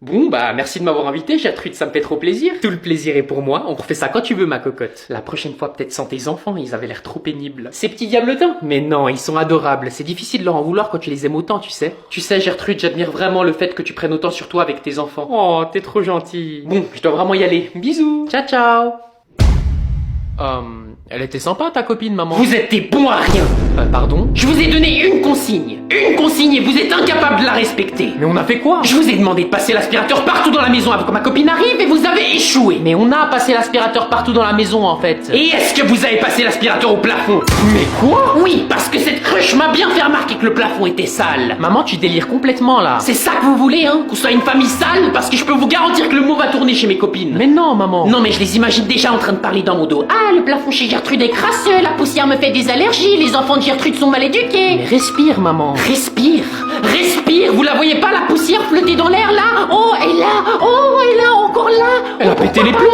Bon, bah, merci de m'avoir invité, Gertrude, ça me fait trop plaisir. Tout le plaisir est pour moi, on refait ça quand tu veux, ma cocotte. La prochaine fois, peut-être sans tes enfants, ils avaient l'air trop pénibles. Ces petits diablotins? Mais non, ils sont adorables, c'est difficile de leur en vouloir quand tu les aimes autant, tu sais. Tu sais, Gertrude, j'admire vraiment le fait que tu prennes autant sur toi avec tes enfants. Oh, t'es trop gentille. Bon, je dois vraiment y aller. Bisous. Ciao, ciao. Elle était sympa ta copine, maman. Vous êtes des bons à rien. Pardon? Je vous ai donné une consigne et vous êtes incapable de la respecter. Mais on a fait quoi? Je vous ai demandé de passer l'aspirateur partout dans la maison avant que ma copine arrive et vous avez échoué. Mais on a passé l'aspirateur partout dans la maison en fait. Et est-ce que vous avez passé l'aspirateur au plafond? Mais quoi? Oui, parce que cette cruche m'a bien fait remarquer que le plafond était sale. Maman, tu délires complètement là. C'est ça que vous voulez, hein? Qu'on soit une famille sale? Parce que je peux vous garantir que le mot va tourner chez mes copines. Mais non, maman. Non, mais je les imagine déjà en train de parler dans mon dos. Ah, le plafond chez Gertrude est crasseux, la poussière me fait des allergies, les enfants de Gertrude sont mal éduqués. Mais respire, maman. Respire. Respire. Vous la voyez pas, la poussière flotter dans l'air là? Oh, et là. Oh, et là, encore là. Elle a pété les plombs.